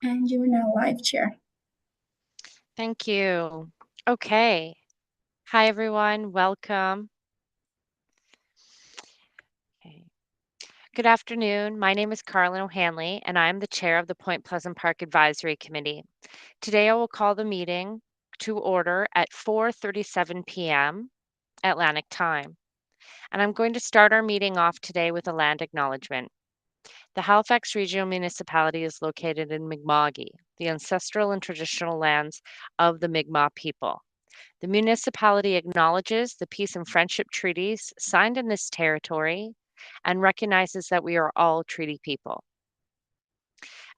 And you are now live, Chair. Thank you. Okay. Hi, everyone. Welcome. Okay. Good afternoon. My name is Carlin O'Hanley, and I am the chair of the Point Pleasant Park Advisory Committee. Today, I will call the meeting to order at 4:37 p.m. Atlantic Time. And I'm going to start our meeting off today with a land acknowledgement. The Halifax Regional Municipality is located in Mi'kma'ki, the ancestral and traditional lands of the Mi'kmaq people. The municipality acknowledges the peace and friendship treaties signed in this territory and recognizes that we are all treaty people.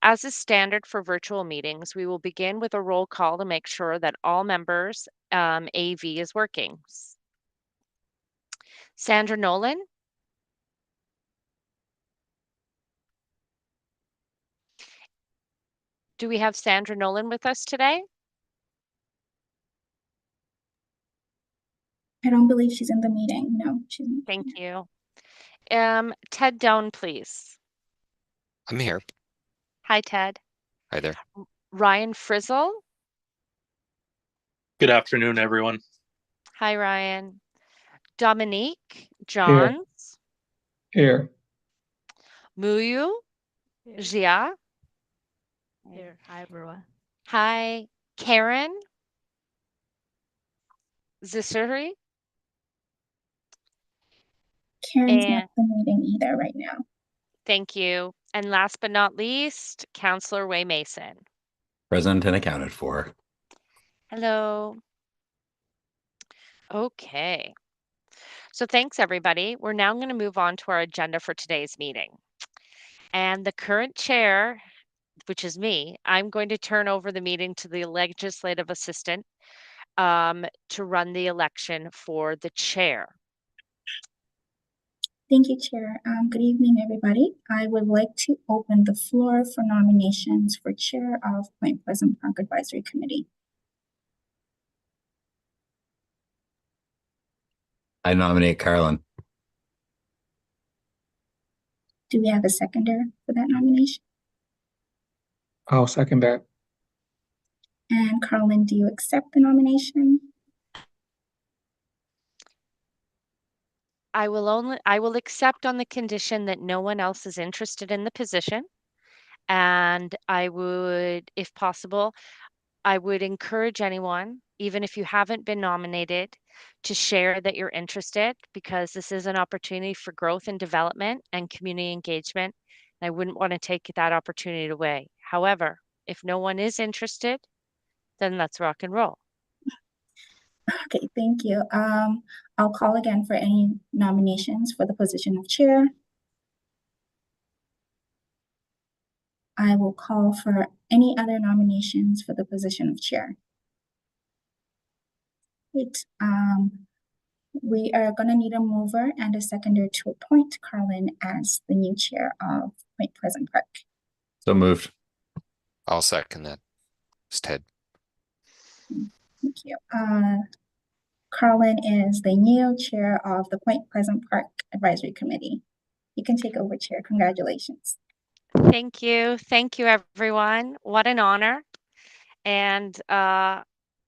As is standard for virtual meetings, we will begin with a roll call to make sure that all members' AV is working. Sandra Nolan? Do we have Sandra Nolan with us today? I don't believe she's in the meeting. No, she's not. Thank you. Ted Doan, please. I'm here. Hi, Ted. Hi there. Ryan Frizzle? Good afternoon, everyone. Hi, Ryan. Dominique Johns? Here. Muyu? Jia? Here. Hi, everyone. Hi. Karen? Zisuri? Karen's not in the meeting either right now. Thank you. And last but not least, Councillor Way Mason. Present and accounted for. Hello. Okay. So thanks, everybody. We're now going to move on to our agenda for today's meeting. And the current chair, which is me, I'm going to turn over the meeting to the legislative assistant to run the election for the chair. Thank you, Chair. Good evening, everybody. I would like to open the floor for nominations for Chair of Point Pleasant Park Advisory Committee. I nominate Carlin. Do we have a seconder for that nomination? I'll second that. And Carlin, do you accept the nomination? I will accept on the condition that no one else is interested in the position. And I would, if possible, I would encourage anyone, even if you haven't been nominated, to share that you're interested, because this is an opportunity for growth and development and community engagement. And I wouldn't want to take that opportunity away. However, if no one is interested, then let's rock and roll. Okay, thank you. I'll call again for any nominations for the position of chair. I will call for any other nominations for the position of chair. Great. We are going to need a mover and a seconder to appoint Carlin as the new chair of Point Pleasant Park. So moved. I'll second that. It's Ted. Thank you. Carlin is the new chair of the Point Pleasant Park Advisory Committee. You can take over, Chair. Congratulations. Thank you. Thank you, everyone. What an honor. And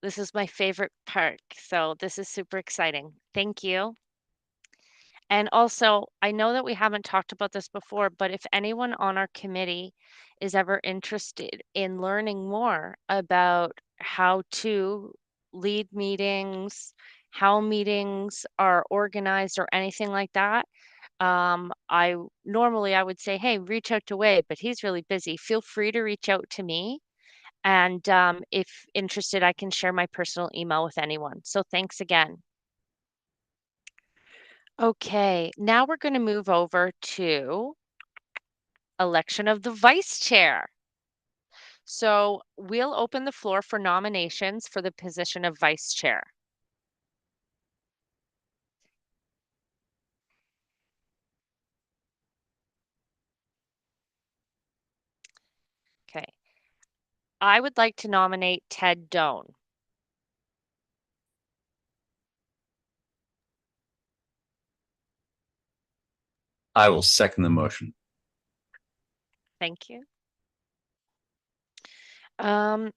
this is my favorite park. So this is super exciting. Thank you. And also, I know that we haven't talked about this before, but if anyone on our committee is ever interested in learning more about how to lead meetings, how meetings are organized or anything like that, I would say, hey, reach out to Wade, but he's really busy. Feel free to reach out to me. And if interested, I can share my personal email with anyone. So thanks again. Okay, now we're going to move over to election of the vice chair. So we'll open the floor for nominations for the position of vice chair. Okay. I would like to nominate Ted Doan. I will second the motion. Thank you. Um,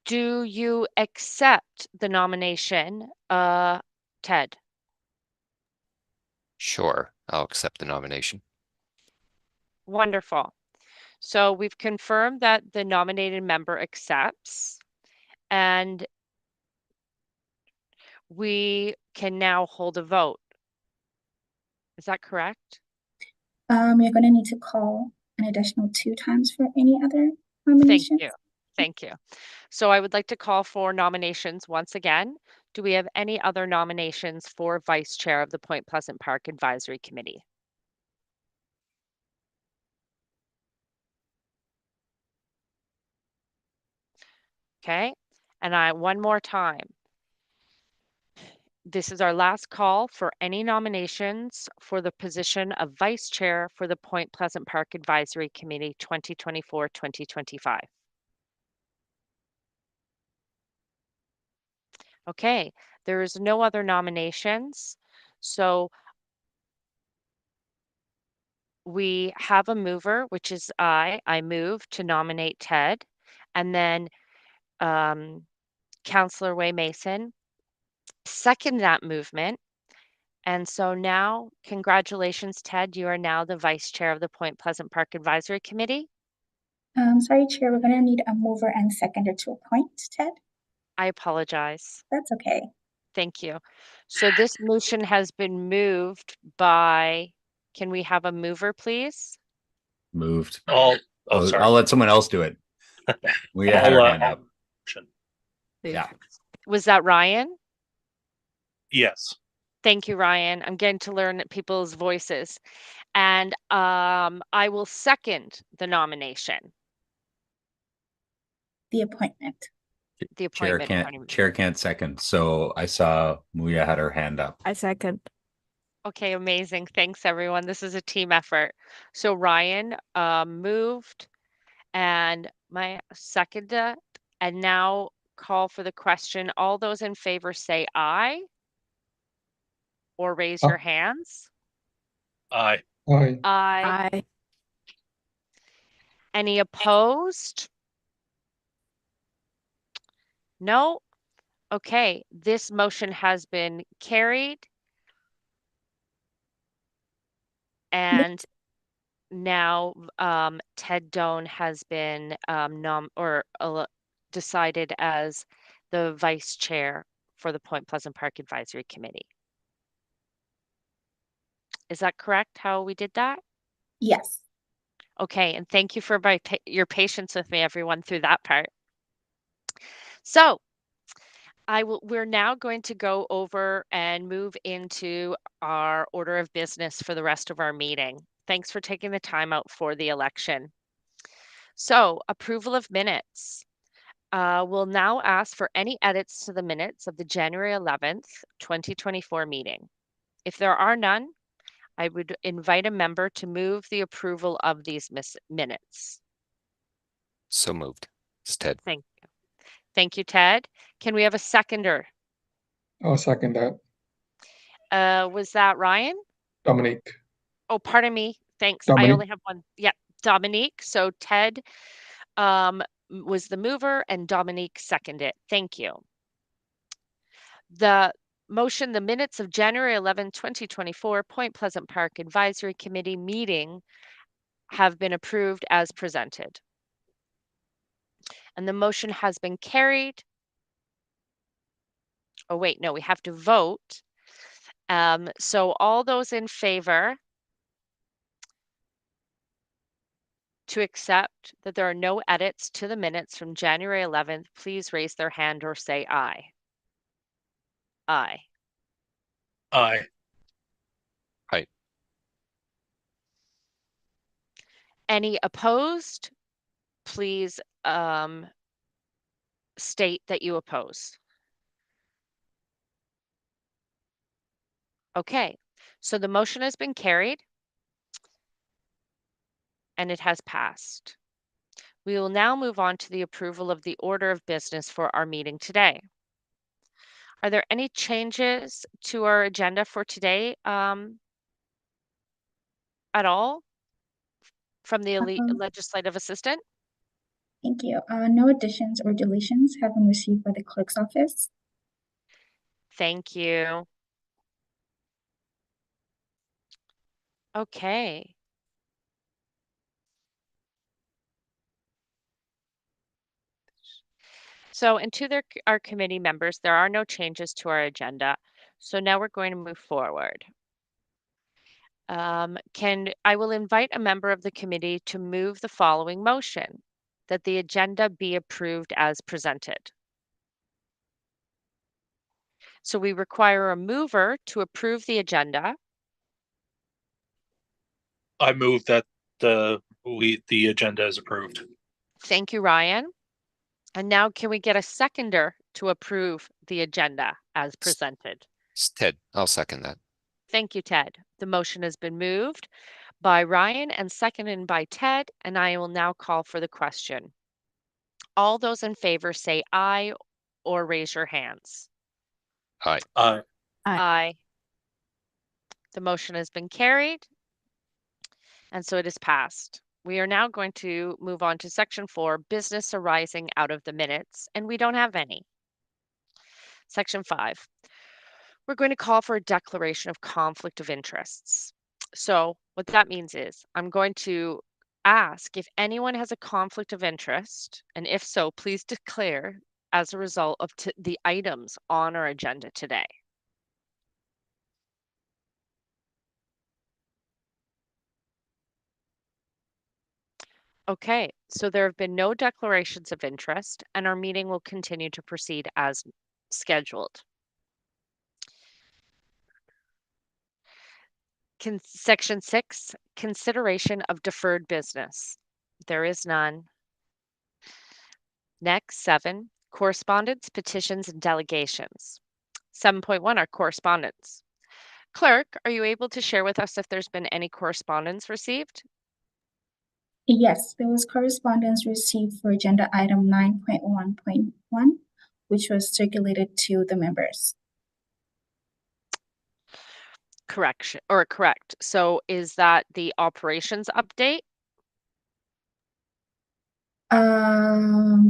do you accept the nomination, Ted? Sure, I'll accept the nomination. Wonderful. So we've confirmed that the nominated member accepts, and we can now hold a vote. Is that correct? You're gonna need to call an additional 2 times for any other Thank nominations. you. Thank you. So I would like to call for nominations once again. Do we have any other nominations for vice chair of the Point Pleasant Park Advisory Committee? Okay, and one more time. This is our last call for any nominations for the position of vice chair for the Point Pleasant Park Advisory Committee 2024-2025. Okay, there is no other nominations. So we have a mover, which is I move to nominate Ted. And then Councillor Way Mason second that movement. And so now, congratulations, Ted. You are now the vice chair of the Point Pleasant Park Advisory Committee. Sorry, Chair, we're gonna need a mover and seconder to appoint Ted. I apologize. That's okay. Thank you. So this motion has been moved by, can we have a mover, please? Moved. Oh, I'll let someone else do it. We had I'll, our hand up. Yeah. Was that Ryan? Yes. Thank you, Ryan. I'm getting to learn people's voices. And I will second the nomination, The appointment. the Chair appointment. pardon me. chair can't second. So I saw Muya had her hand up. I second. Okay, amazing. Thanks, everyone. This is a team effort. So Ryan moved and my seconded, and now call for the question. All those in favor say aye or raise Aye. your hands. Aye. Aye. Aye. I Any opposed? No? Okay, this motion has been carried. And now Ted Doan has been decided as the vice chair for the Point Pleasant Park Advisory Committee. Is that correct, how we did that? Yes. Okay, and thank you for your patience with me, everyone, through that part. So we're now going to go over and move into our order of business for the rest of our meeting. Thanks for taking the time out for the election. So approval of minutes. We'll now ask for any edits to the minutes of the January 11th, 2024 meeting. If there are none, I would invite a member to move the approval of these minutes. So moved. It's Ted. Thank you. Thank you, Ted. Can we have a seconder? I'll second that. Was that Ryan? Dominique. Oh, pardon me. Thanks. I Dominique. only have one. Yep, Dominique. So Ted was the mover and Dominique seconded. Thank you. The motion, the minutes of January 11, 2024 Point Pleasant Park Advisory Committee meeting have been approved as presented. And the motion has been carried. Oh, wait, no, we have to vote. So all those in favor to accept that there are no edits to the minutes from January 11th, please raise their hand or say aye. Aye. Aye. Aye. Any opposed? Please state that you oppose. Okay, so the motion has been carried and it has passed. We will now move on to the approval of the order of business for our meeting today. Are there any changes to our agenda for today at all from the legislative assistant? Thank you. No additions or deletions have been received by the clerk's office. Thank you. Okay. So, and to our committee members, there are no changes to our agenda. So now we're going to move forward. I will invite a member of the committee to move the following motion, that the agenda be approved as presented. So we require a mover to approve the agenda. I move that the agenda is approved. Thank you, Ryan. And now can we get a seconder to approve the agenda as presented? It's Ted. I'll second that. Thank you, Ted. The motion has been moved by Ryan and seconded by Ted, and I will now call for the question. All those in favor say aye or raise your hands. Aye. Aye. Aye. The motion has been carried, and so it is passed. We are now going to move on to section 4, business arising out of the minutes, and we don't have any. Section 5, we're going to call for a declaration of conflict of interests. So what that means is I'm going to ask if anyone has a conflict of interest, and if so, please declare as a result of the items on our agenda today. Okay, so there have been no declarations of interest, and our meeting will continue to proceed as scheduled. Section 6, consideration of deferred business. There is none. Next, 7, correspondence, petitions, and delegations. 7.1 are correspondence. Clerk, are you able to share with us if there's been any correspondence received? Yes, there was correspondence received for agenda item 9.1.1, which was circulated to the members. Correct. So is that the operations update?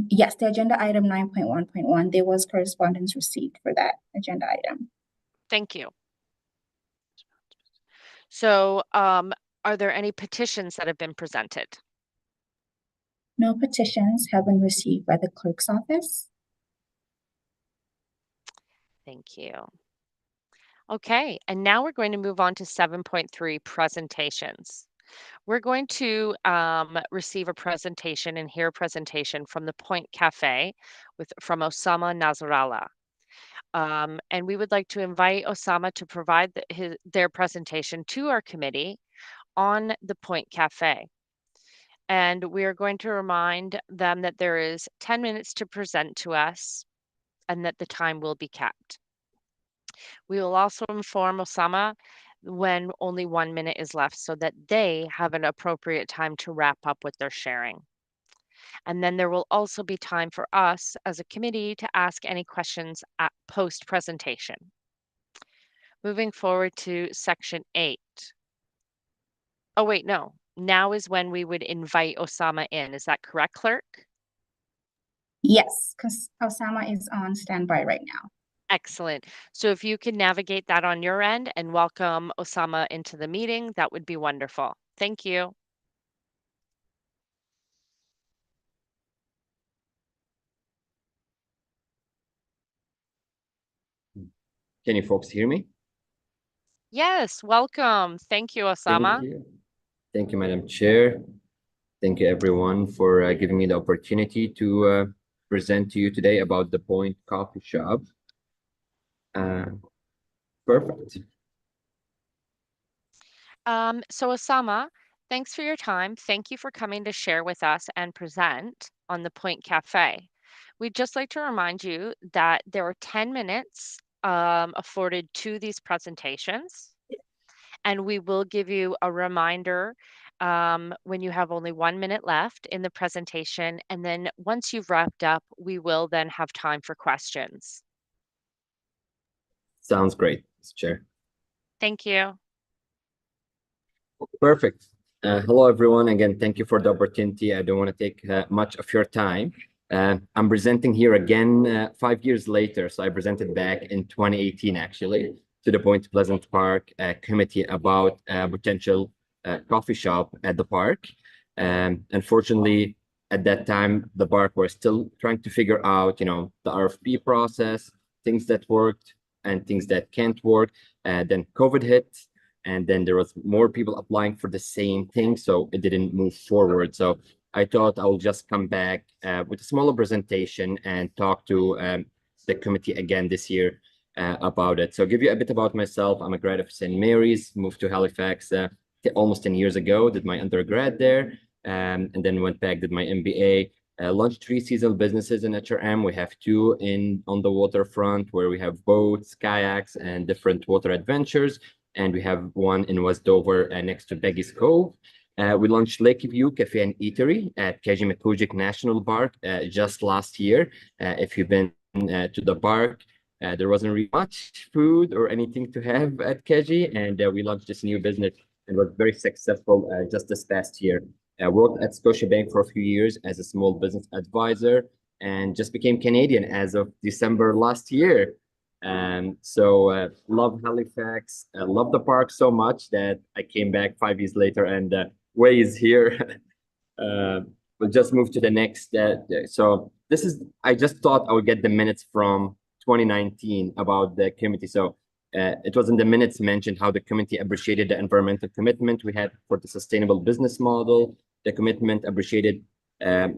Yes, the agenda item 9.1.1, there was correspondence received for that agenda item. Thank you. So, are there any petitions that have been presented? No petitions have been received by the clerk's office. Thank you. Okay, and now we're going to move on to 7.3 presentations. We're going to receive a presentation and hear a presentation from the Point Cafe from Osama Nasrallah. And we would like to invite Osama to provide their presentation to our committee on the Point Cafe. And we are going to remind them that there is 10 minutes to present to us and that the time will be kept. We will also inform Osama when only 1 minute is left so that they have an appropriate time to wrap up with their sharing. And then there will also be time for us as a committee to ask any questions at post-presentation. Moving forward to section 8. Oh, wait, no. Now is when we would invite Osama in. Is that correct, clerk? Yes, because Osama is on standby right now. Excellent. So if you can navigate that on your end and welcome Osama into the meeting, that would be wonderful. Thank you. Can you folks hear me? Yes, welcome. Thank you, Osama. Thank you. Thank you, Madam Chair. Thank you, everyone, for giving me the opportunity to present to you today about the Point Coffee Shop. Perfect. So Osama, thanks for your time. Thank you for coming to share with us and present on the Point Cafe. We'd just like to remind you that there are 10 minutes afforded to these presentations, and we will give you a reminder when you have only 1 minute left in the presentation. And then once you've wrapped up, we will then have time for questions. Sounds great, Mr. Chair. Thank you. Perfect. Hello, everyone. Again, thank you for the opportunity. I don't want to take much of your time. I'm presenting here again 5 years later. So I presented back in 2018, actually, to the Point Pleasant Park committee about a potential coffee shop at the park. Unfortunately, at that time, the park were still trying to figure out, the RFP process, things that worked and things that can't work. Then COVID hit. And then there was more people applying for the same thing, so it didn't move forward. So I thought I will just come back with a smaller presentation and talk to the committee again this year about it. So I'll give you a bit about myself. I'm a grad of St. Mary's, moved to Halifax almost 10 years ago, did my undergrad there, and then went back, did my MBA. Launched 3 seasonal businesses in HRM. We have 2 on the waterfront where we have boats, kayaks, and different water adventures. And we have one in West Dover next to Beggy's Cove. We launched Lakeview Cafe and Eatery at Kajimakujik National Park just last year. If you've been to the park, there wasn't really much food or anything to have at Kaji, and we launched this new business and was very successful just this past year. I worked at Scotiabank for a few years as a small business advisor and just became Canadian as of December last year. So love Halifax, love the park so much that I came back 5 years later, and Way is here. We'll just move to the next. So this is, I just thought I would get the minutes from 2019 about the committee. So it was in the minutes mentioned how the committee appreciated the environmental commitment we had for the sustainable business model, the commitment appreciated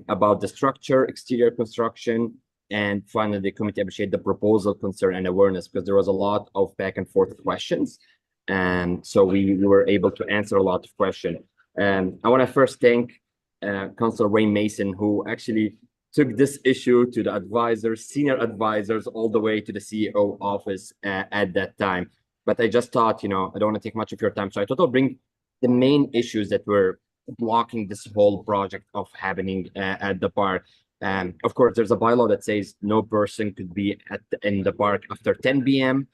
about the structure, exterior construction, and finally, the committee appreciated the proposal, concern, and awareness, because there was a lot of back and forth questions. And so we were able to answer a lot of questions. And I want to first thank Councillor Wayne Mason, who actually took this issue to the advisors, senior advisors, all the way to the CEO office at that time. But I just thought, I don't want to take much of your time. So I thought I'll bring the main issues that were blocking this whole project of happening at the park. Of course, there's a bylaw that says no person could be in the park after 10 p.m.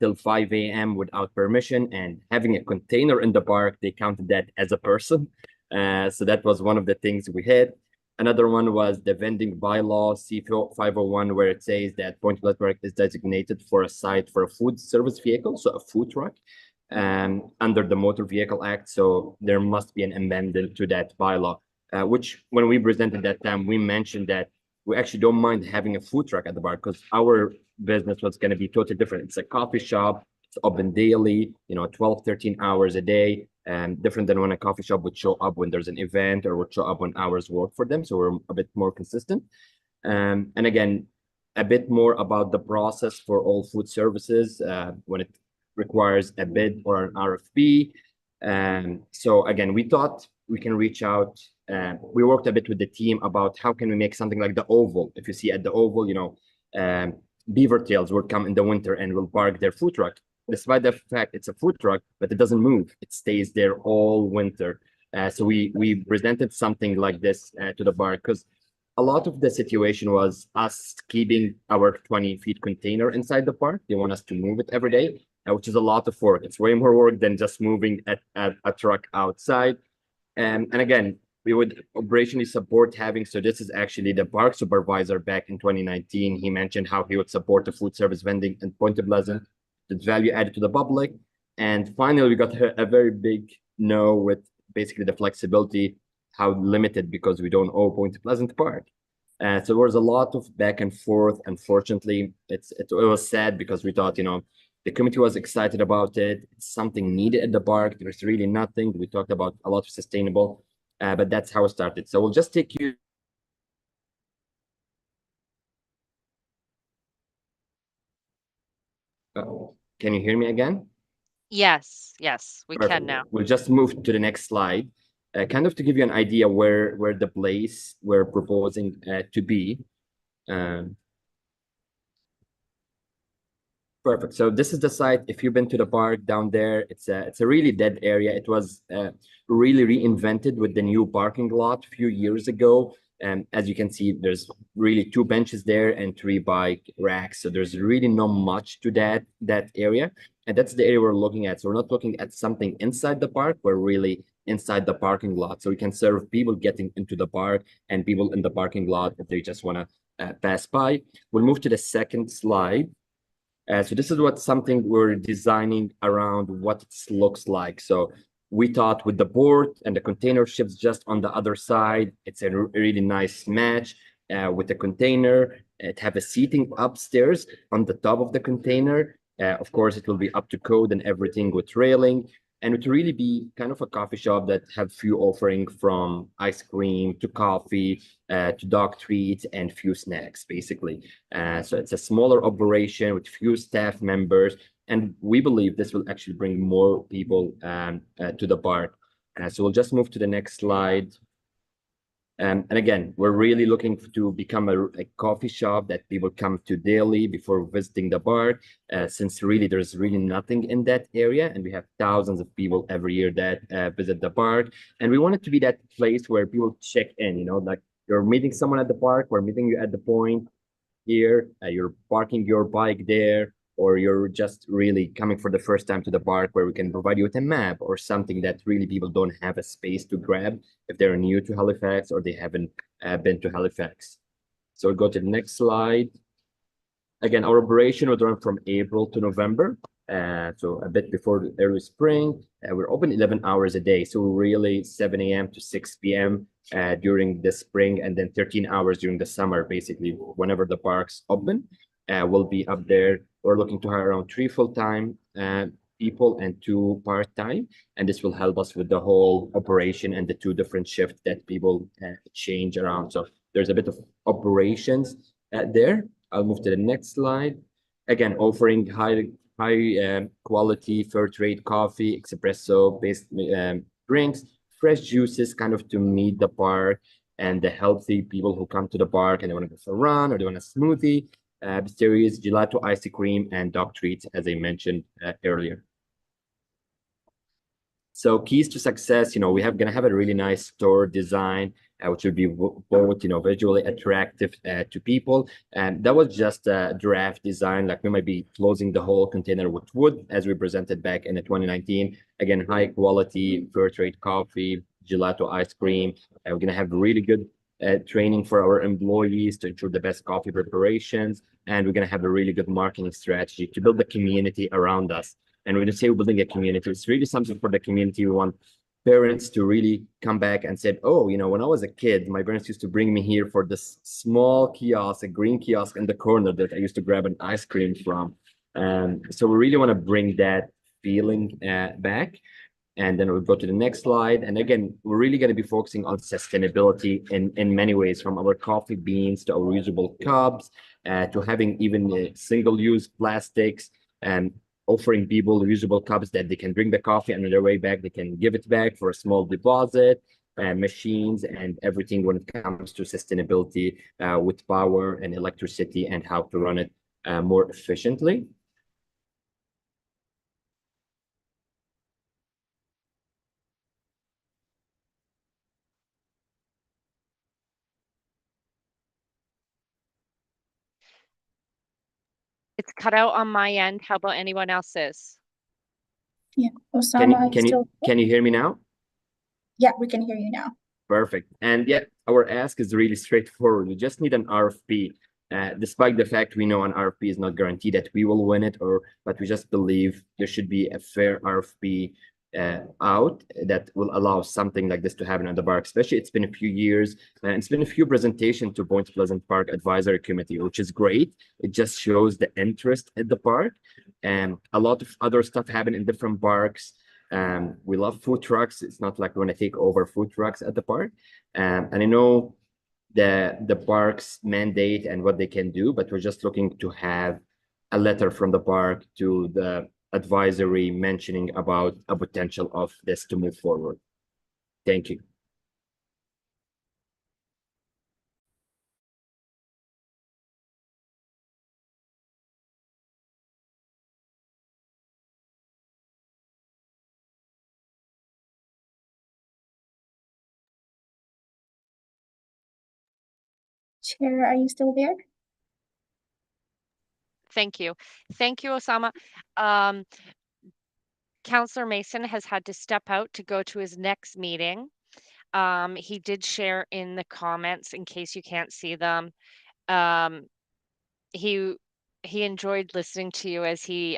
Till 5 a.m. without permission, and having a container in the park, they counted that as a person. So that was one of the things we had. Another one was the vending bylaw C501, where it says that Point Pleasant Park is designated for a site for a food service vehicle, so a food truck, under the Motor Vehicle Act. So there must be an amendment to that bylaw. Which when we presented that time, we mentioned that we actually don't mind having a food truck at the bar because our business was going to be totally different. It's a coffee shop. It's open daily, 12, 13 hours a day, and different than when a coffee shop would show up when there's an event or would show up when hours work for them. So we're a bit more consistent. And again, a bit more about the process for all food services when it requires a bid or an RFP. So again, we thought we can reach out. We worked a bit with the team about how can we make something like the Oval. If you see at the Oval, beaver tails will come in the winter and will park their food truck. Despite the fact it's a food truck, but it doesn't move. It stays there all winter. So we presented something like this to the bar because a lot of the situation was us keeping our 20-feet container inside the park. They want us to move it every day, which is a lot of work. It's way more work than just moving a truck outside. And again, we would operationally support having, so this is actually the park supervisor back in 2019. He mentioned how he would support the food service vending in Point Pleasant, the value added to the public. And finally, we got a very big no with basically the flexibility, how limited, because we don't own Point Pleasant Park. So there was a lot of back and forth. Unfortunately, it was sad because we thought, the committee was excited about it. It's something needed at the park. There's really nothing. We talked about a lot of sustainable, but that's how it started. So we'll just take you. Can you hear me again? Yes, we Perfect. can now. We'll just move to the next slide, kind of to give you an idea where the place we're proposing to be. Perfect. So this is the site. If you've been to the park down there, it's a really dead area. It was really reinvented with the new parking lot a few years ago. And as you can see, there's really 2 benches there and 3 bike racks. So there's really not much to that area. And that's the area we're looking at. So we're not looking at something inside the park. We're really inside the parking lot. So we can serve people getting into the park and people in the parking lot if they just want to pass by. We'll move to the second slide. So this is something we're designing around what it looks like. So we thought with the board and the container ships just on the other side, it's a really nice match with the container. It have a seating upstairs on the top of the container. Of course, it will be up to code and everything with railing. And it will really be kind of a coffee shop that have few offering from ice cream to coffee to dog treats and few snacks, basically. So it's a smaller operation with few staff members. And we believe this will actually bring more people to the park. So we'll just move to the next slide. And again, we're really looking to become a coffee shop that people come to daily before visiting the park, since really there's really nothing in that area. And we have thousands of people every year that visit the park. And we want it to be that place where people check in, you know, like you're meeting someone at the park, we're meeting you at the point here, you're parking your bike there, or you're just really coming for the first time to the park where we can provide you with a map or something that really people don't have a space to grab if they're new to Halifax or they haven't been to Halifax. So we'll go to the next slide. Again, our operation would run from April to November. So a bit before the early spring. We're open 11 hours a day. So really 7 a.m. to 6 p.m. During the spring, and then 13 hours during the summer, basically, whenever the park's open. We'll be up there. We're looking to hire around 3 full-time people and 2 part-time. And this will help us with the whole operation and the 2 different shifts that people change around. So there's a bit of operations there. I'll move to the next slide. Again, offering high quality, fair trade coffee, espresso based drinks, fresh juices, kind of to meet the park and the healthy people who come to the park and they want to go for a run or they want a smoothie. Bisterias, gelato, ice cream, and dog treats, as I mentioned earlier. So keys to success, you know, gonna have a really nice store design, which will be both, you know, visually attractive to people. And that was just a draft design. Like we might be closing the whole container with wood as we presented back in 2019. Again, high quality, fair trade coffee, gelato ice cream. We're gonna have really good training for our employees to ensure the best coffee preparations. And we're gonna have a really good marketing strategy to build the community around us. And when you say we're building a community, it's really something for the community. We want parents to really come back and say, oh, you know, when I was a kid, my parents used to bring me here for this small kiosk, a green kiosk in the corner that I used to grab an ice cream from. So we really want to bring that feeling back. And then we'll go to the next slide. And again, we're really going to be focusing on sustainability in many ways, from our coffee beans to our reusable cups, to having even single-use plastics, and offering people reusable cups that they can bring the coffee and on their way back, they can give it back for a small deposit, machines and everything when it comes to sustainability with power and electricity and how to run it more efficiently. It's cut out on my end. How about anyone else's? Yeah, Osama, are you still? Can you hear me now? Yeah, we can hear you now. Perfect. And yeah, our ask is really straightforward. We just need an RFP. Despite the fact we know an RFP is not guaranteed that we will win it, but we just believe there should be a fair RFP out that will allow something like this to happen at the park. Especially, it's been a few years and it's been a few presentations to Point Pleasant Park Advisory Committee, which is great. It just shows the interest at the park, and a lot of other stuff happen in different parks. We love food trucks. It's not like we want to take over food trucks at the park. And I know the park's mandate and what they can do, but we're just looking to have a letter from the park to the advisory mentioning about a potential of this to move forward. Thank you. Chair, are you still there? Thank you. Thank you, Osama. Counselor Mason has had to step out to go to his next meeting. He did share in the comments, in case you can't see them. He enjoyed listening to you, as he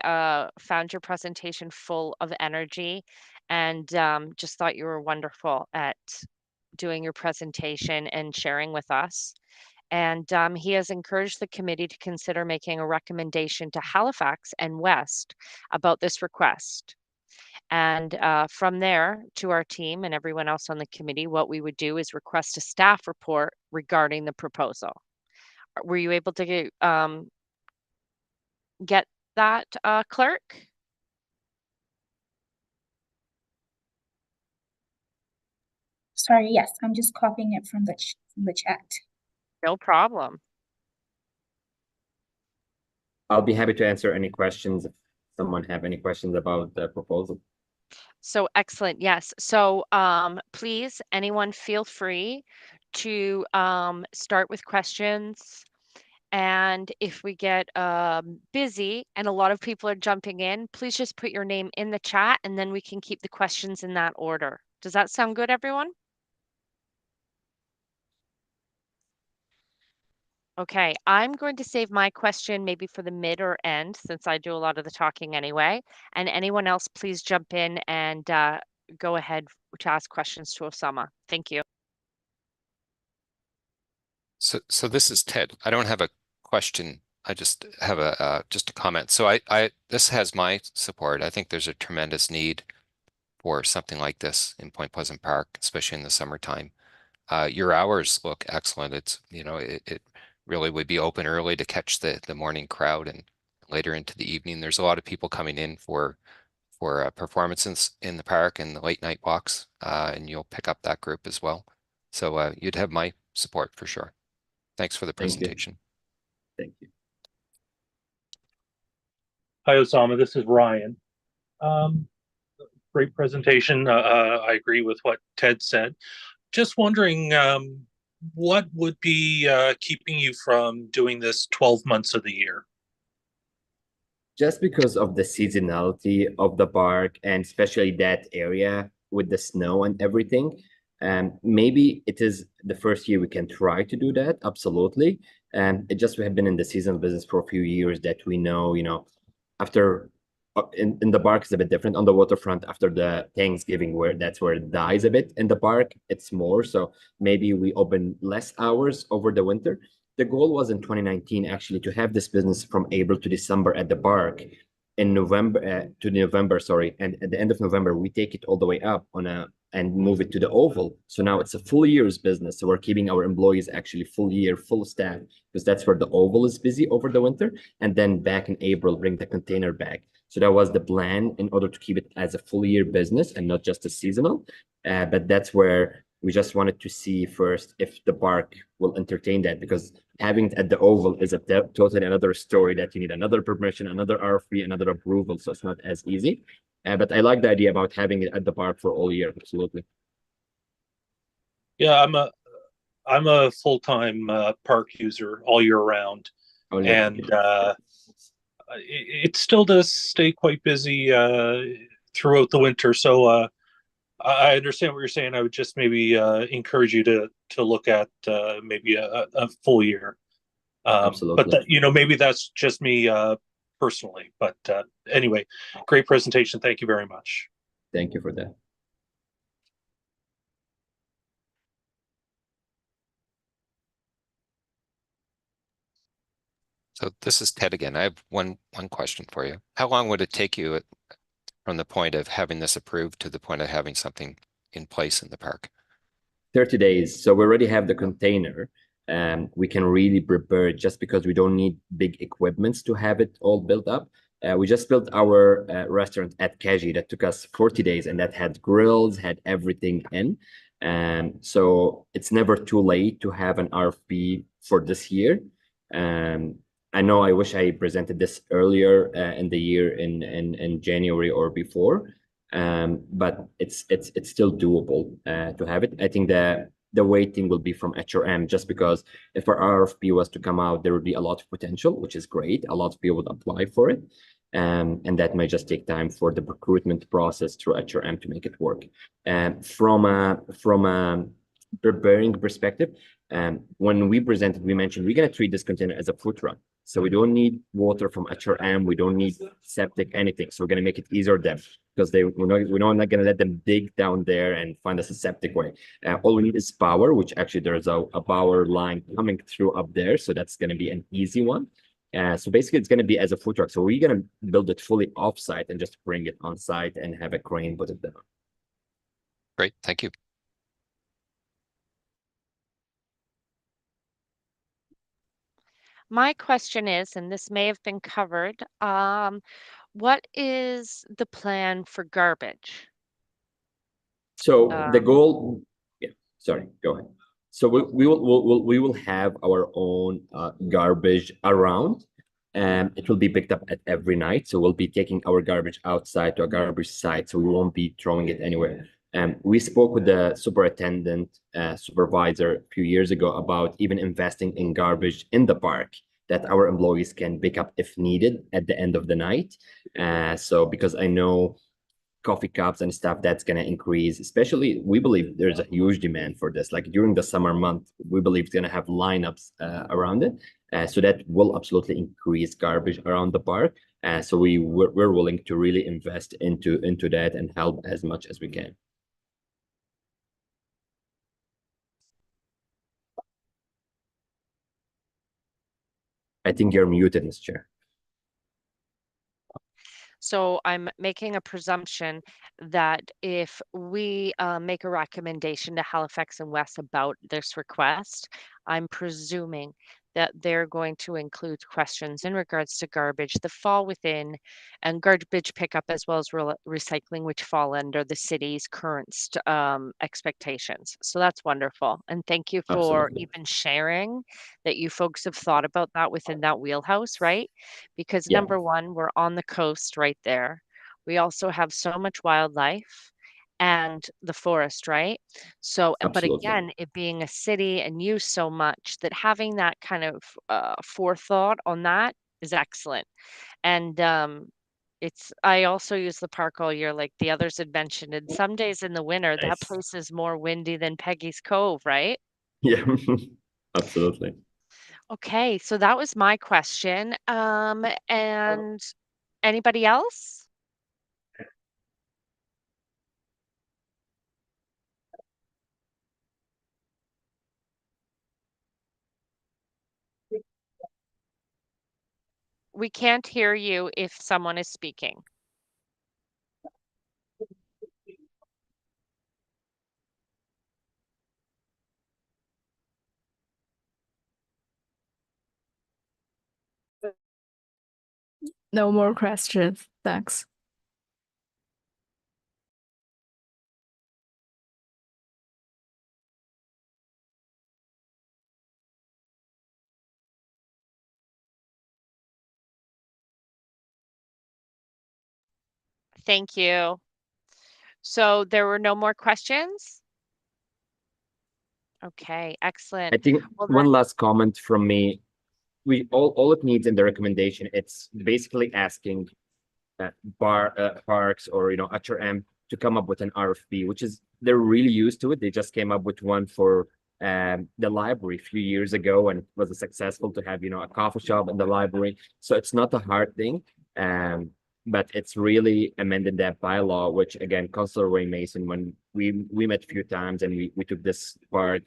found your presentation full of energy, and just thought you were wonderful at doing your presentation and sharing with us. And he has encouraged the committee to consider making a recommendation to Halifax and West about this request. And from there, to our team and everyone else on the committee, what we would do is request a staff report regarding the proposal. Were you able to get that, clerk? Sorry, yes, I'm just copying it from the chat. No problem. I'll be happy to answer any questions if someone have any questions about the proposal. So excellent. Yes. So please, anyone feel free to start with questions. And if we get busy and a lot of people are jumping in, please just put your name in the chat, and then we can keep the questions in that order. Does that sound good, everyone? Okay, I'm going to save my question maybe for the mid or end, since I do a lot of the talking anyway. And anyone else, please jump in and go ahead to ask questions to Osama. Thank you. So this is Ted. I don't have a question. I just have a just a comment. So this has my support. I think there's a tremendous need for something like this in Point Pleasant Park, especially in the summertime. Your hours look excellent. It's, you know, it really would be open early to catch the morning crowd, and later into the evening. There's a lot of people coming in for performances in the park and the late night walks, and you'll pick up that group as well. So you'd have my support for sure. Thanks for the Thank you. presentation. Thank you. Hi, Osama. This is Ryan. Great presentation. I agree with what Ted said. Just wondering, what would be keeping you from doing this 12 months of the year? Just because of the seasonality of the park, and especially that area with the snow and everything. Maybe it is the first year we can try to do that, absolutely. It just, we have been in the seasonal business for a few years, that we know, you know, after in the park is a bit different. On the waterfront, after the Thanksgiving, that's where it dies a bit. In the park, it's more, so maybe we open less hours over the winter. The goal was in 2019 actually to have this business from April to December at the park. In November sorry, and at the end of November we take it all the way up and move it to the Oval. So now it's a full year's business. So we're keeping our employees actually full year, full staff, because that's where the Oval is busy over the winter. And then back in April, bring the container back. So that was the plan, in order to keep it as a full year business and not just a seasonal. But that's where we just wanted to see first if the park will entertain that, because having it at the Oval is a totally another story, that you need another permission, another RFP, another approval. So it's not as easy. But I like the idea about having it at the park for all year. Absolutely. Yeah, I'm a full-time park user all year round, and it still does stay quite busy throughout the winter. So I understand what you're saying. I would just maybe encourage you to look at maybe a full year. Absolutely. But you know, maybe that's just me personally. But anyway, great presentation. Thank you very much. Thank you for that. So this is Ted again. I have one question for you. How long would it take you from the point of having this approved to the point of having something in place in the park? 30 days. So we already have the container, and we can really prepare it, just because we don't need big equipments to have it all built up. We just built our restaurant at Kaji that took us 40 days, and that had grills, had everything in. So it's never too late to have an RFP for this year. I know I wish I presented this earlier in the year, in January or before, but it's still doable to have it. I think the waiting will be from HRM, just because if our RFP was to come out, there would be a lot of potential, which is great. A lot of people would apply for it. And that might just take time for the recruitment process through HRM to make it work. From a preparing perspective, when we presented, we mentioned we're going to treat this container as a food truck. So we don't need water from HRM. We don't need septic, anything. So we're going to make it easier for them because we're not going to let them dig down there and find us a septic way. All we need is power, which actually there's a power line coming through up there. So that's going to be an easy one. So basically it's going to be as a food truck. So we're going to build it fully off-site and just bring it on site and have a crane put it down. Great, thank you. My question is, and this may have been covered, what is the plan for garbage? So the goal, yeah, sorry, go ahead. So we will have our own garbage around, and it will be picked up at every night. So we'll be taking our garbage outside to a garbage site, so we won't be throwing it anywhere. We spoke with the superintendent supervisor a few years ago about even investing in garbage in the park that our employees can pick up if needed at the end of the night. So because I know coffee cups and stuff that's going to increase, especially we believe there's a huge demand for this, like during the summer month we believe it's going to have lineups around it, so that will absolutely increase garbage around the park. So we're willing to really invest into that and help as much as we can. I think you're muted, Mr. Chair. So I'm making a presumption that if we make a recommendation to Halifax and West about this request, I'm presuming that they're going to include questions in regards to garbage that fall within and garbage pickup as well as recycling, which fall under the city's current expectations. So that's wonderful. And thank you for Absolutely. even sharing that you folks have thought about that within that wheelhouse, right? Because Yeah. number one, we're on the coast right there. We also have so much wildlife and the forest, right? So, but Absolutely. again, it being a city and used so much that having that kind of forethought on that is excellent. And I also use the park all year, like the others had mentioned. And some days in the winter, that Nice. place is more windy than Peggy's Cove, right? Yeah. Absolutely. Okay, so that was my question. And anybody else? We can't hear you if someone is speaking. No more questions. Thanks. Thank you. So there were no more questions? Okay, excellent. I think Well, one then, last comment from me. We all it needs in the recommendation, it's basically asking parks or HRM to come up with an RFP, which is they're really used to it. They just came up with one for the library a few years ago, and it was successful to have a coffee shop in the library. So it's not a hard thing, but it's really amended that bylaw, which again, Councilor Ray Mason, when we met a few times and we took this part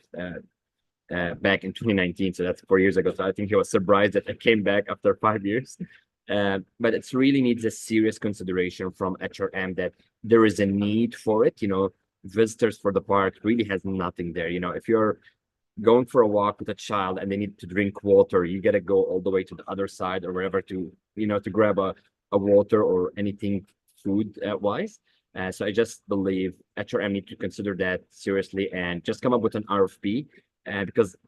back in 2019, so that's 4 years ago. So I think he was surprised that it came back after 5 years. But it really needs a serious consideration from HRM that there is a need for it. Visitors for the park really has nothing there. If you're going for a walk with a child and they need to drink water, you got to go all the way to the other side or wherever to grab a water or anything food wise. So I just believe HRM need to consider that seriously and just come up with an RFP. Because a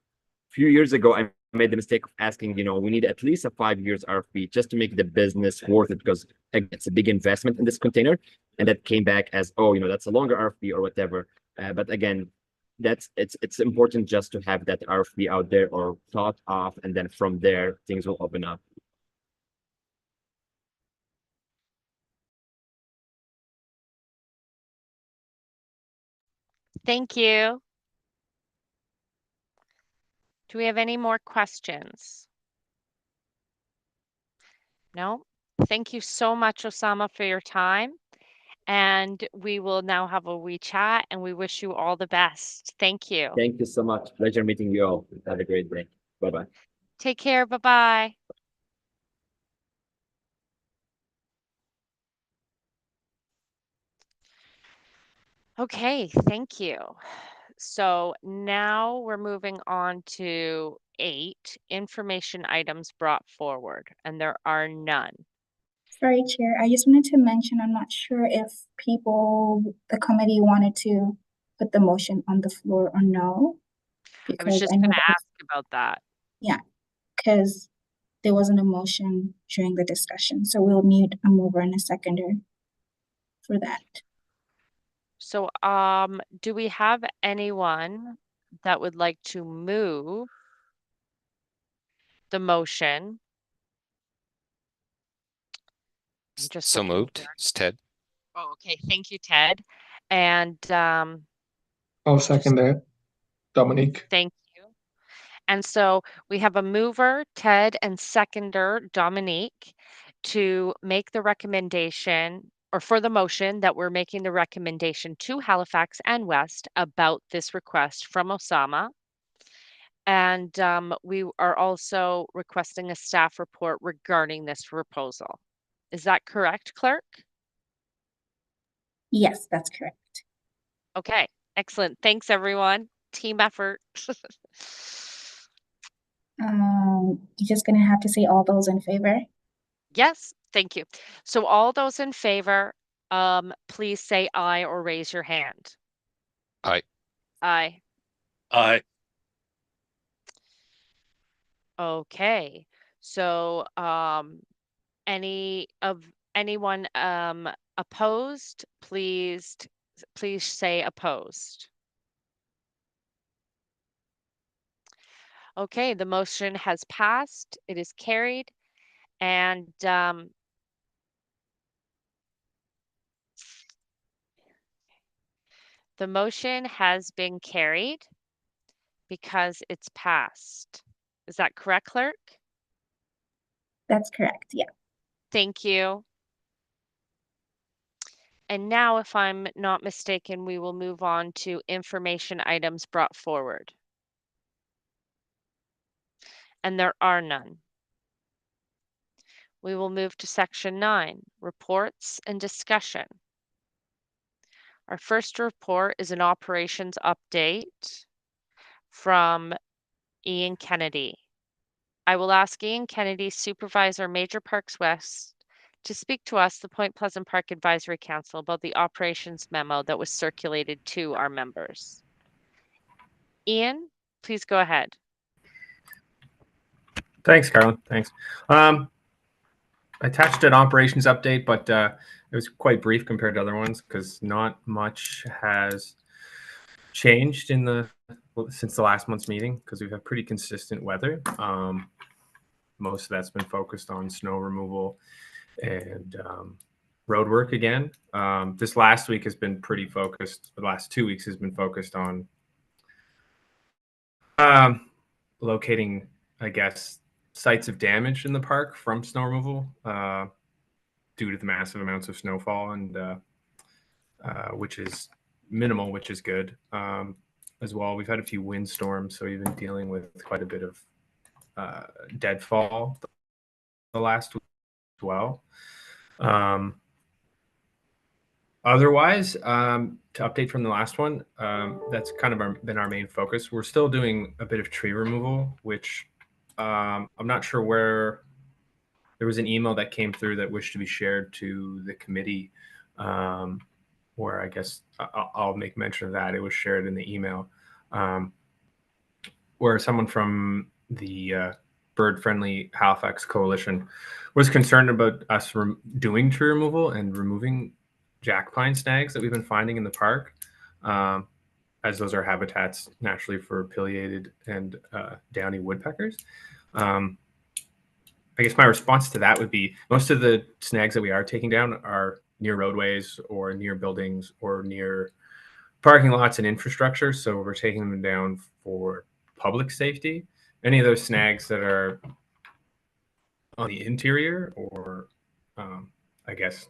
few years ago, I made the mistake of asking, we need at least a 5 years RFP just to make the business worth it, because it's a big investment in this container. And that came back as, that's a longer RFP or whatever. But again, it's important just to have that RFP out there or thought of, and then from there, things will open up. Thank you. Do we have any more questions? No? Thank you so much, Osama, for your time. And we will now have a wee chat, and we wish you all the best. Thank you. Thank you so much. Pleasure meeting you all. Have a great day. Bye-bye. Take care. Bye-bye. Okay, thank you. So now we're moving on to 8 information items brought forward, and there are none. Sorry, Chair, I just wanted to mention, I'm not sure if the committee wanted to put the motion on the floor or no. I was Because just I know going to that ask about that. because there wasn't a motion during the discussion, so we'll need a mover and a seconder for that. So, do we have anyone that would like to move the motion? I'm just So looking moved. here. It's Ted. Oh, okay. Thank you, Ted. And I'll second that. Dominique. thank you. And so we have a mover, Ted, and seconder, Dominique, to make the recommendation or for the motion that we're making the recommendation to Halifax and West about this request from Osama. And we are also requesting a staff report regarding this proposal. Is that correct, clerk? Yes, that's correct. Okay, excellent. Thanks, everyone. Team effort. You're just gonna have to say all those in favor. Yes, thank you. So all those in favor, please say aye or raise your hand. Aye. Aye. Aye. Okay. So, anyone opposed, please say opposed. Okay, the motion has passed. It is carried. And the motion has been carried because it's passed. Is that correct, clerk? That's correct, yeah. Thank you. And now, if I'm not mistaken, we will move on to information items brought forward. And there are none. We will move to section 9, reports and discussion. Our first report is an operations update from Ian Kennedy. I will ask Ian Kennedy, Supervisor, Major Parks West, to speak to us, the Point Pleasant Park Advisory Council, about the operations memo that was circulated to our members. Ian, please go ahead. Thanks, Carolyn. Thanks. I attached an operations update, but it was quite brief compared to other ones because not much has changed since the last month's meeting because we've had pretty consistent weather. Most of that's been focused on snow removal and road work again. This last week has been pretty focused. The last 2 weeks has been focused on locating, I guess, sites of damage in the park from snow removal due to the massive amounts of snowfall, and which is minimal, which is good. As well, we've had a few windstorms, so we've been dealing with quite a bit of deadfall the last week as well. Otherwise, to update from the last one, that's kind of been our main focus. We're still doing a bit of tree removal, which I'm not sure where. There was an email that came through that wished to be shared to the committee, where I guess I'll make mention of that. It was shared in the email, where someone from the Bird Friendly Halifax Coalition was concerned about us doing tree removal and removing jack pine snags that we've been finding in the park, as those are habitats naturally for pileated and downy woodpeckers. I guess my response to that would be most of the snags that we are taking down are near roadways or near buildings or near parking lots and infrastructure. So we're taking them down for public safety. Any of those snags that are on the interior or I guess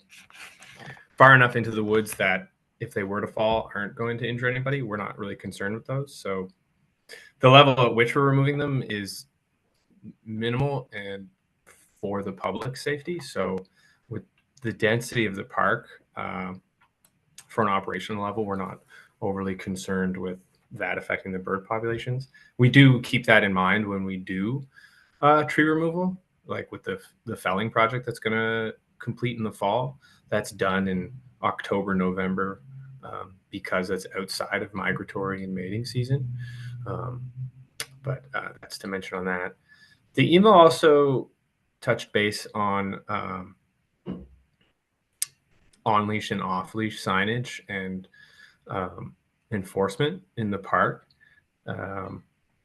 far enough into the woods that if they were to fall aren't going to injure anybody, we're not really concerned with those. So the level at which we're removing them is minimal and for the public safety. So with the density of the park, for an operational level, we're not overly concerned with that affecting the bird populations. We do keep that in mind when we do tree removal, like with the felling project that's going to complete in the fall. That's done in October, November, because it's outside of migratory and mating season. But that's to mention on that. The email also touched base on on-leash and off-leash signage and enforcement in the park,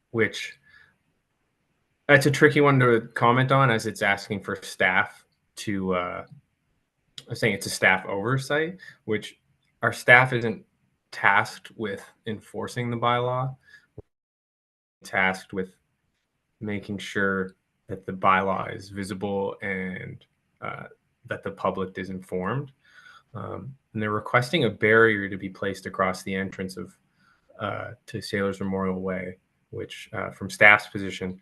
which that's a tricky one to comment on, as it's asking for staff to, I'm saying it's a staff oversight, which our staff isn't tasked with enforcing the bylaw, tasked with making sure that the bylaw is visible and that the public is informed. And they're requesting a barrier to be placed across the entrance of to Sailors Memorial Way, which from staff's position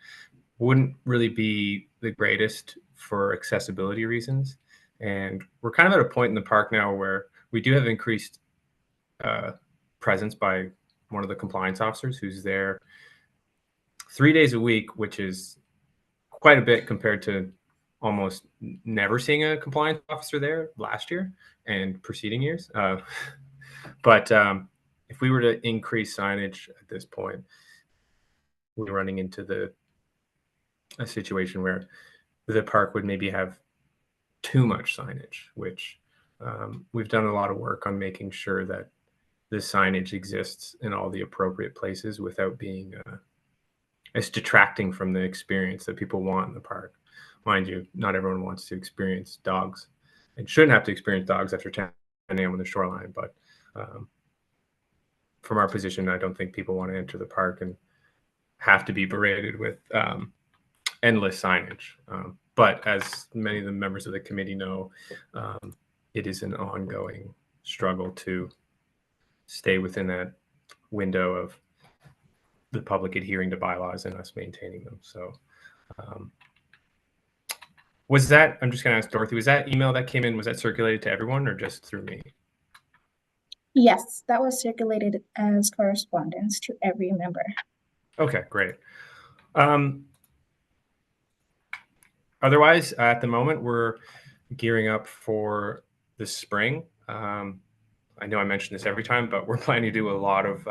wouldn't really be the greatest for accessibility reasons. And we're kind of at a point in the park now where we do have increased presence by one of the compliance officers who's there 3 days a week, which is quite a bit compared to almost never seeing a compliance officer there last year and preceding years. But if we were to increase signage at this point, we're running into a situation where the park would maybe have too much signage, which we've done a lot of work on making sure that the signage exists in all the appropriate places without being as detracting from the experience that people want in the park. Mind you, not everyone wants to experience dogs and shouldn't have to experience dogs after 10 a.m. on the shoreline. But from our position, I don't think people want to enter the park and have to be berated with endless signage. But as many of the members of the committee know, it is an ongoing struggle to stay within that window of the public adhering to bylaws and us maintaining them. So was that, I'm just going to ask Dorothy, was that email that came in, was that circulated to everyone or just through me? Yes, that was circulated as correspondence to every member. Okay, great. Otherwise, at the moment, we're gearing up for the spring. I know I mention this every time, but we're planning to do a lot of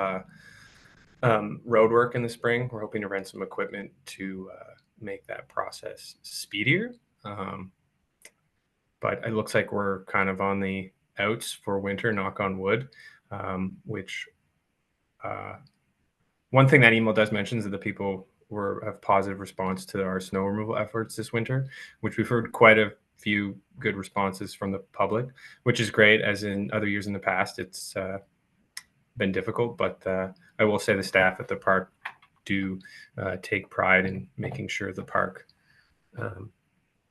road work in the spring. We're hoping to rent some equipment to make that process speedier. But it looks like we're kind of on the outs for winter, knock on wood, which one thing that email does mention is that the people have positive response to our snow removal efforts this winter, which we've heard quite a few good responses from the public, which is great. As in other years in the past, it's been difficult, but I will say the staff at the park do take pride in making sure the park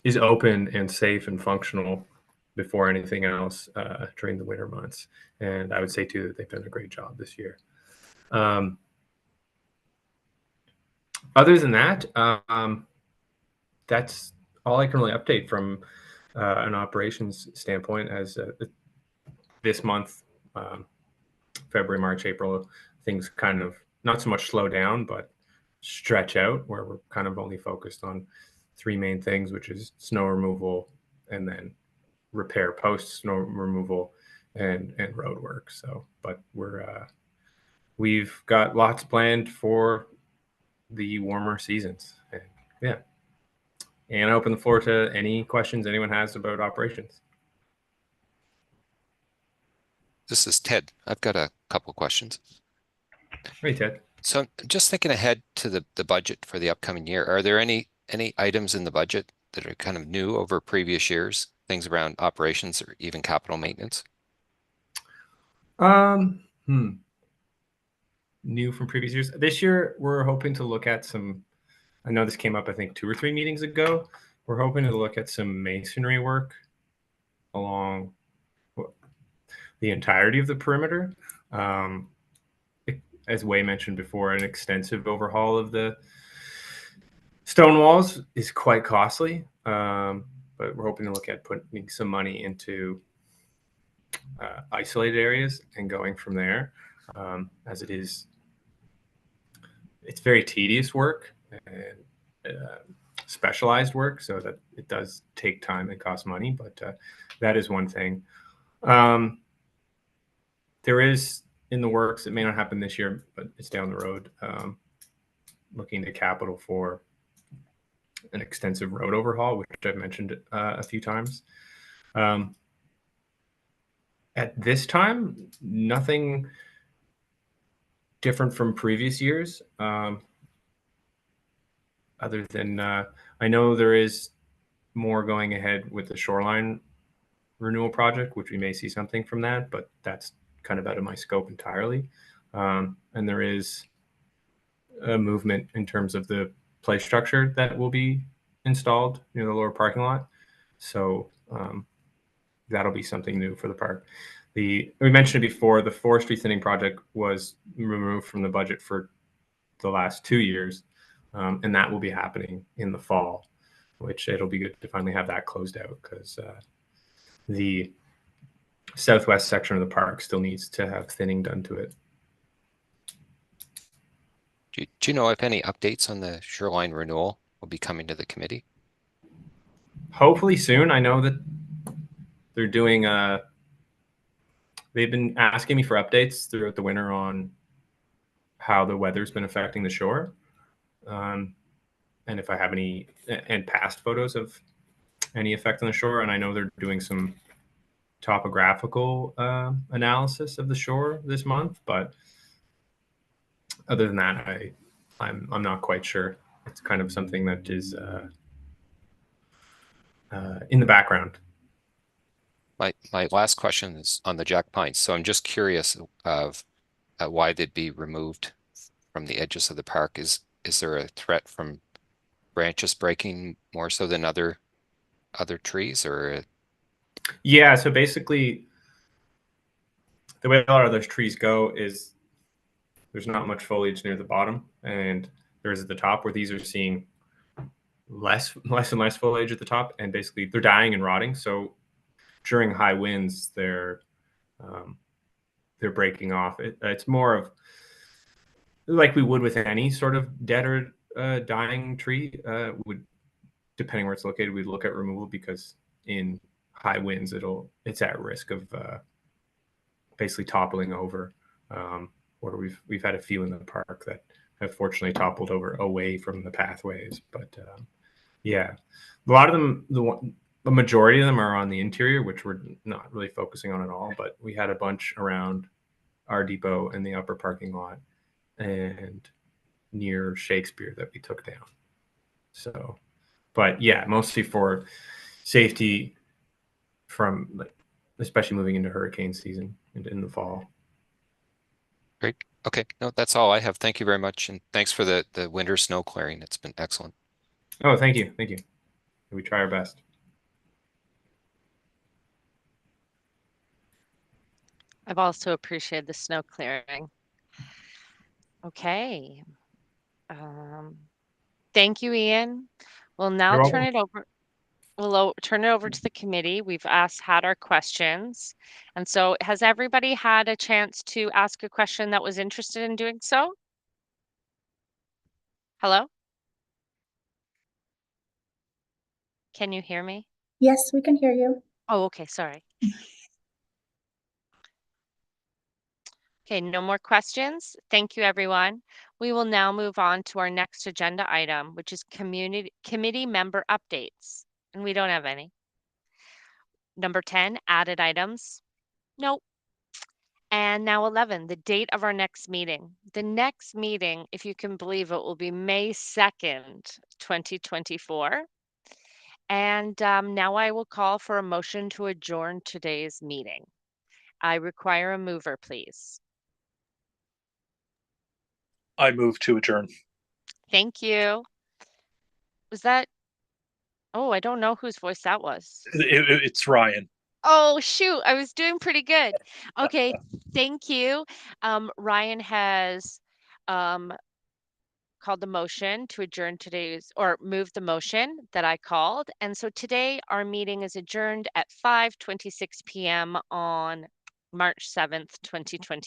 is open and safe and functional before anything else during the winter months. And I would say too that they've done a great job this year. Other than that, that's all I can really update from an operations standpoint. As this month, February, March, April, things kind of not so much slow down, but stretch out, where we're kind of only focused on three main things, which is snow removal and then repair post snow removal and road work. So, but we've got lots planned for the warmer seasons. And yeah. And I open the floor to any questions anyone has about operations. This is Ted. I've got a couple questions. Hey, Ted. So just thinking ahead to the budget for the upcoming year, are there any items in the budget that are kind of new over previous years, things around operations or even capital maintenance? new from previous years. This year, we're hoping to look at some, I know this came up, I think 2 or 3 meetings ago. We're hoping to look at some masonry work along the entirety of the perimeter. As Wei mentioned before, an extensive overhaul of the stone walls is quite costly, but we're hoping to look at putting some money into isolated areas and going from there, as it's very tedious work and specialized work, so that it does take time and cost money, but that is one thing. There is in the works, it may not happen this year, but it's down the road, looking to capital for an extensive road overhaul, which I've mentioned a few times. At this time, nothing different from previous years, other than I know there is more going ahead with the shoreline renewal project, which we may see something from that, but that's kind of out of my scope entirely. And there is a movement in terms of the play structure that will be installed near the lower parking lot. So that'll be something new for the park. We mentioned it before, the forestry thinning project was removed from the budget for the last 2 years, and that will be happening in the fall, which it'll be good to finally have that closed out, because the southwest section of the park still needs to have thinning done to it. Do you know if any updates on the shoreline renewal will be coming to the committee? Hopefully soon. I know that they're doing they've been asking me for updates throughout the winter on how the weather's been affecting the shore, and if I have any, and past photos of any effect on the shore. And I know they're doing some topographical analysis of the shore this month, but other than that, I'm not quite sure. It's kind of something that is in the background. My last question is on the Jack Pines. So I'm just curious of why they'd be removed from the edges of the park. Is there a threat from branches breaking more so than other trees, or? Yeah, so basically the way a lot of those trees go is there's not much foliage near the bottom, and there is at the top, where these are seeing less and less foliage at the top, and basically they're dying and rotting. So during high winds, they're breaking off. It's more of like we would with any sort of dead or dying tree. Depending where it's located, we'd look at removal, because in high winds, it's at risk of basically toppling over. Or we've had a few in the park that have fortunately toppled over away from the pathways. But yeah, a lot of them, the majority of them are on the interior, which we're not really focusing on at all. But we had a bunch around our depot and the upper parking lot and near Shakespeare that we took down. So, but yeah, mostly for safety from, especially moving into hurricane season in the fall. Great. Okay. No, that's all I have. Thank you very much. And thanks for the winter snow clearing. It's been excellent. Oh, thank you. Thank you. We try our best. I've also appreciated the snow clearing. Okay. Thank you, Ian. We'll now You're turn welcome. it over. We'll turn it over to the committee. We've had our questions. And so has everybody had a chance to ask a question that was interested in doing so? Hello? Can you hear me? Yes, we can hear you. Oh, okay, sorry. Okay, no more questions. Thank you, everyone. We will now move on to our next agenda item, which is committee member updates. And we don't have any. Number 10, added items. Nope. And now 11, the date of our next meeting. The next meeting, if you can believe it, will be May 2nd, 2024. And now I will call for a motion to adjourn today's meeting. I require a mover, please. I move to adjourn. Thank you. Was that? Oh, I don't know whose voice that was. It's Ryan. Oh, shoot. I was doing pretty good. Okay. Thank you. Ryan has called the motion to adjourn today's, or moved the motion that I called. And so today our meeting is adjourned at 5:26 p.m. on March 7th, 2020.